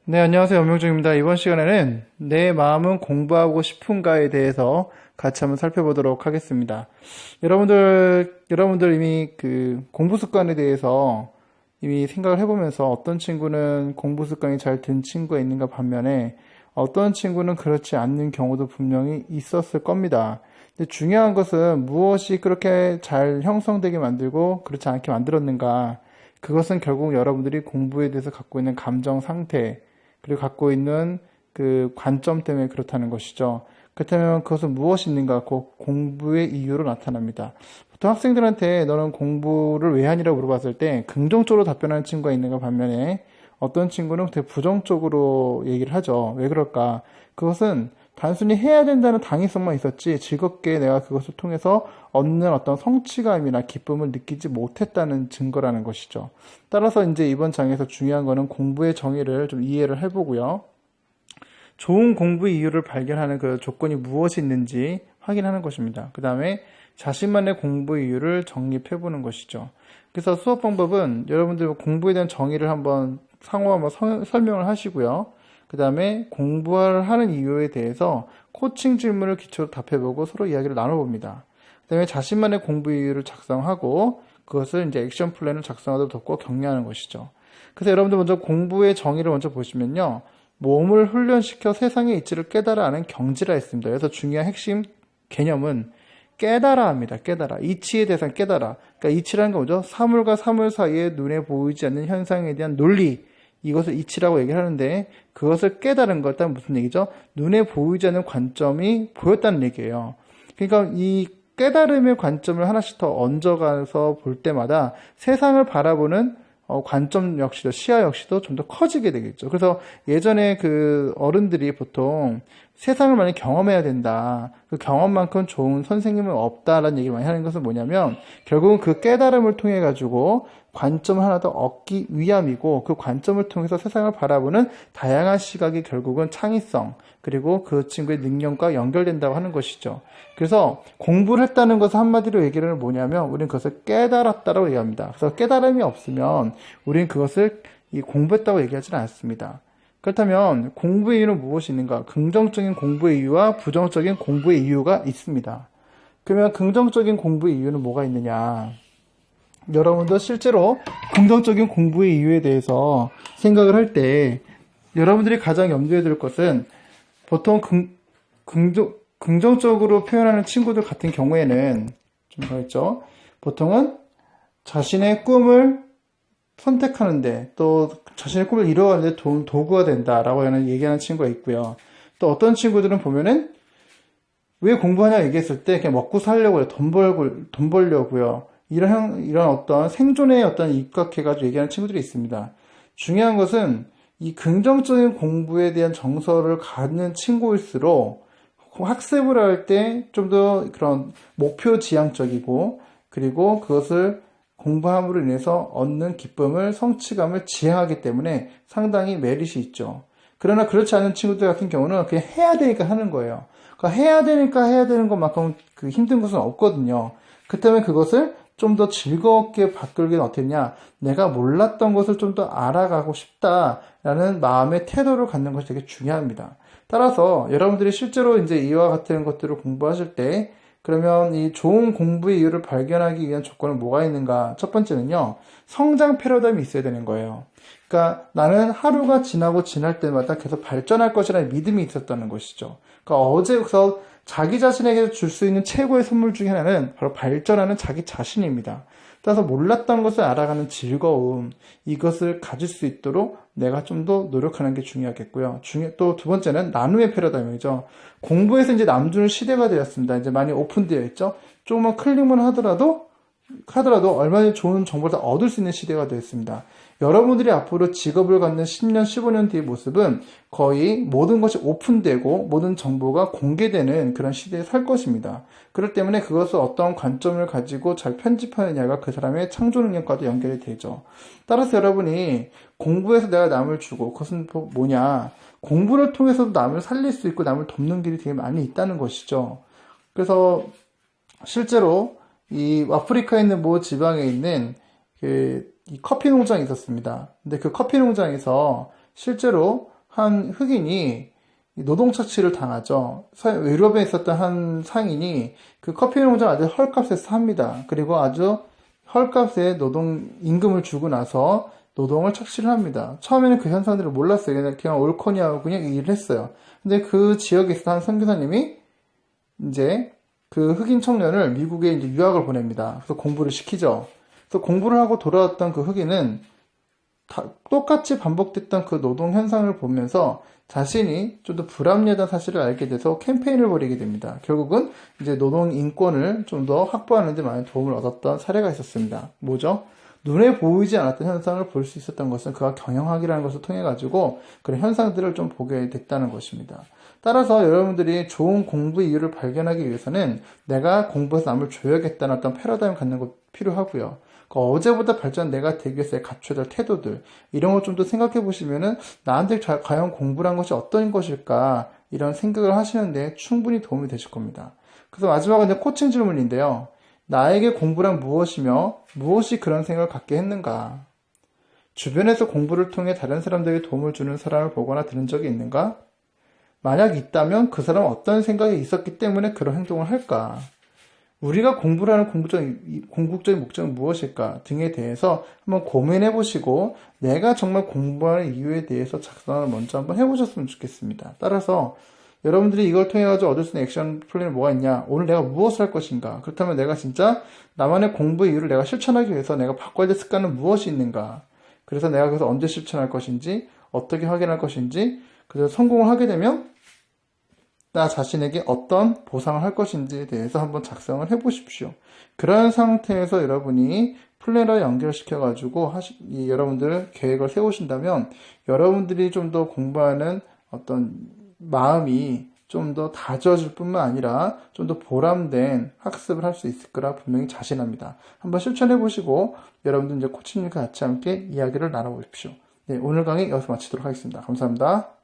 네, 안녕하세요. 연명중입니다. 이번 시간에는 내 마음은 공부하고 싶은가에 대해서 같이 한번 살펴보도록 하겠습니다. 여러분들 이미 그 공부 습관에 대해서 이미 생각을 해보면서 어떤 친구는 공부 습관이 잘 든 친구가 있는가 반면에 어떤 친구는 그렇지 않는 경우도 분명히 있었을 겁니다. 근데 중요한 것은 무엇이 그렇게 잘 형성되게 만들고 그렇지 않게 만들었는가. 그것은 결국 여러분들이 공부에 대해서 갖고 있는 감정 상태, 그리고 갖고 있는 그 관점 때문에 그렇다는 것이죠. 그렇다면 그것은 무엇이 있는가? 그 공부의 이유로 나타납니다. 보통 학생들한테 너는 공부를 왜 하니라고 물어봤을 때 긍정적으로 답변하는 친구가 있는가 반면에 어떤 친구는 되게 부정적으로 얘기를 하죠. 왜 그럴까? 그것은 단순히 해야 된다는 당위성만 있었지 즐겁게 내가 그것을 통해서 얻는 어떤 성취감이나 기쁨을 느끼지 못했다는 증거라는 것이죠. 따라서 이제 이번 장에서 중요한 거는 공부의 정의를 좀 이해를 해보고요. 좋은 공부의 이유를 발견하는 그 조건이 무엇이 있는지 확인하는 것입니다. 그 다음에 자신만의 공부의 이유를 정립해보는 것이죠. 그래서 수업 방법은 여러분들 공부에 대한 정의를 한번 상호 한번 설명을 하시고요. 그 다음에 공부를 하는 이유에 대해서 코칭 질문을 기초로 답해보고 서로 이야기를 나눠봅니다. 그 다음에 자신만의 공부 이유를 작성하고 그것을 이제 액션 플랜을 작성하도록 돕고 격려하는 것이죠. 그래서 여러분들 먼저 공부의 정의를 먼저 보시면요. 몸을 훈련시켜 세상의 이치를 깨달아 하는 경지라 했습니다. 그래서 중요한 핵심 개념은 깨달아 합니다. 깨달아. 이치의 대상 깨달아. 그러니까 이치라는 건 뭐죠? 사물과 사물 사이에 눈에 보이지 않는 현상에 대한 논리. 이것을 이치라고 얘기를 하는데 그것을 깨달은 것, 일단 무슨 얘기죠? 눈에 보이지 않는 관점이 보였다는 얘기예요. 그러니까 이 깨달음의 관점을 하나씩 더 얹어가서 볼 때마다 세상을 바라보는 관점 역시도, 시야 역시도 좀 더 커지게 되겠죠. 그래서 예전에 그 어른들이 보통 세상을 많이 경험해야 된다. 그 경험만큼 좋은 선생님은 없다라는 얘기를 많이 하는 것은 뭐냐면 결국은 그 깨달음을 통해 가지고 관점을 하나 더 얻기 위함이고 그 관점을 통해서 세상을 바라보는 다양한 시각이 결국은 창의성 그리고 그 친구의 능력과 연결된다고 하는 것이죠. 그래서 공부를 했다는 것을 한마디로 얘기를 뭐냐면 우리는 그것을 깨달았다라고 얘기합니다. 그래서 깨달음이 없으면 우리는 그것을 공부했다고 얘기하지는 않습니다. 그렇다면 공부의 이유는 무엇이 있는가? 긍정적인 공부의 이유와 부정적인 공부의 이유가 있습니다. 그러면 긍정적인 공부의 이유는 뭐가 있느냐? 여러분도 실제로 긍정적인 공부의 이유에 대해서 생각을 할 때 여러분들이 가장 염두에 둘 것은 보통 긍정적으로 표현하는 친구들 같은 경우에는 좀 더 있죠. 보통은 자신의 꿈을 선택하는데 또 자신의 꿈을 이루어가는데 도구가 된다라고 얘기하는 친구가 있고요. 또 어떤 친구들은 보면은 왜 공부하냐 얘기했을 때 그냥 먹고 살려고요. 돈 벌려고요. 이런 어떤 생존에 어떤 입각해가지고 얘기하는 친구들이 있습니다. 중요한 것은 이 긍정적인 공부에 대한 정서를 갖는 친구일수록 학습을 할 때 좀 더 그런 목표 지향적이고 그리고 그것을 공부함으로 인해서 얻는 기쁨을 성취감을 지향하기 때문에 상당히 메리트 있죠. 그러나 그렇지 않은 친구들 같은 경우는 그냥 해야 되니까 하는 거예요. 그러니까 해야 되니까 해야 되는 것만큼 그 힘든 것은 없거든요. 그렇다면 그것을 좀 더 즐겁게 바꾸기는 어떻냐? 내가 몰랐던 것을 좀 더 알아가고 싶다라는 마음의 태도를 갖는 것이 되게 중요합니다. 따라서 여러분들이 실제로 이제 이와 같은 것들을 공부하실 때 그러면 이 좋은 공부의 이유를 발견하기 위한 조건은 뭐가 있는가? 첫 번째는요, 성장 패러다임이 있어야 되는 거예요. 그러니까 나는 하루가 지나고 지날 때마다 계속 발전할 것이라는 믿음이 있었다는 것이죠. 그러니까 어제서 자기 자신에게 줄 수 있는 최고의 선물 중에 하나는 바로 발전하는 자기 자신입니다. 따라서 몰랐던 것을 알아가는 즐거움, 이것을 가질 수 있도록 내가 좀 더 노력하는 게 중요하겠고요. 또 두 번째는 나눔의 패러다임이죠. 공부에서 이제 남주는 시대가 되었습니다. 이제 많이 오픈되어 있죠. 조금만 클릭만 하더라도 얼마나 좋은 정보를 다 얻을 수 있는 시대가 되었습니다. 여러분들이 앞으로 직업을 갖는 10년, 15년 뒤의 모습은 거의 모든 것이 오픈되고 모든 정보가 공개되는 그런 시대에 살 것입니다. 그렇기 때문에 그것을 어떤 관점을 가지고 잘 편집하느냐가 그 사람의 창조 능력과도 연결이 되죠. 따라서 여러분이 공부해서 내가 남을 주고 그것은 뭐냐? 공부를 통해서도 남을 살릴 수 있고 남을 돕는 길이 되게 많이 있다는 것이죠. 그래서 실제로 이 아프리카에 있는 모 지방에 있는 이 커피 농장이 있었습니다. 근데 그 커피 농장에서 실제로 한 흑인이 노동 착취를 당하죠. 유럽에 있었던 한 상인이 그 커피 농장 아주 헐값에 삽니다. 그리고 아주 헐값에 노동 임금을 주고 나서 노동을 착취를 합니다. 처음에는 그 현상들을 몰랐어요. 그냥 옳거니 하고 그냥 일을 했어요. 근데 그 지역에 있었던 한 선교사님이 이제 그 흑인 청년을 미국에 이제 유학을 보냅니다. 그래서 공부를 시키죠. 그래서 공부를 하고 돌아왔던 그 흑인은 똑같이 반복됐던 그 노동 현상을 보면서 자신이 좀 더 불합리하다는 사실을 알게 돼서 캠페인을 벌이게 됩니다. 결국은 이제 노동 인권을 좀 더 확보하는 데 많은 도움을 얻었던 사례가 있었습니다. 뭐죠? 눈에 보이지 않았던 현상을 볼 수 있었던 것은 그가 경영학이라는 것을 통해 가지고 그런 현상들을 좀 보게 됐다는 것입니다. 따라서 여러분들이 좋은 공부 이유를 발견하기 위해서는 내가 공부해서 남을 줘야겠다는 어떤 패러다임을 갖는 것 필요하고요. 어제보다 발전 내가 되기 위해서 갖춰야 될 태도들, 이런 걸 좀 더 생각해 보시면은 나한테 과연 공부란 것이 어떤 것일까, 이런 생각을 하시는데 충분히 도움이 되실 겁니다. 그래서 마지막으로 이제 코칭 질문인데요. 나에게 공부란 무엇이며 무엇이 그런 생각을 갖게 했는가? 주변에서 공부를 통해 다른 사람들에게 도움을 주는 사람을 보거나 들은 적이 있는가? 만약 있다면 그 사람은 어떤 생각이 있었기 때문에 그런 행동을 할까? 우리가 공부를 하는 궁극적인 목적은 무엇일까 등에 대해서 한번 고민해 보시고 내가 정말 공부하는 이유에 대해서 작성을 먼저 한번 해보셨으면 좋겠습니다. 따라서 여러분들이 이걸 통해 가지고 얻을 수 있는 액션 플랜이 뭐가 있냐, 오늘 내가 무엇을 할 것인가, 그렇다면 내가 진짜 나만의 공부 이유를 내가 실천하기 위해서 내가 바꿔야 될 습관은 무엇이 있는가, 그래서 내가 그래서 언제 실천할 것인지, 어떻게 확인할 것인지, 그래서 성공을 하게 되면 나 자신에게 어떤 보상을 할 것인지에 대해서 한번 작성을 해보십시오. 그런 상태에서 여러분이 플래너에 연결시켜가지고 여러분들 계획을 세우신다면 여러분들이 좀 더 공부하는 어떤 마음이 좀 더 다져질 뿐만 아니라 좀 더 보람된 학습을 할 수 있을 거라 분명히 자신합니다. 한번 실천해보시고 여러분들 이제 코치님과 같이 함께 이야기를 나눠보십시오. 네, 오늘 강의 여기서 마치도록 하겠습니다. 감사합니다.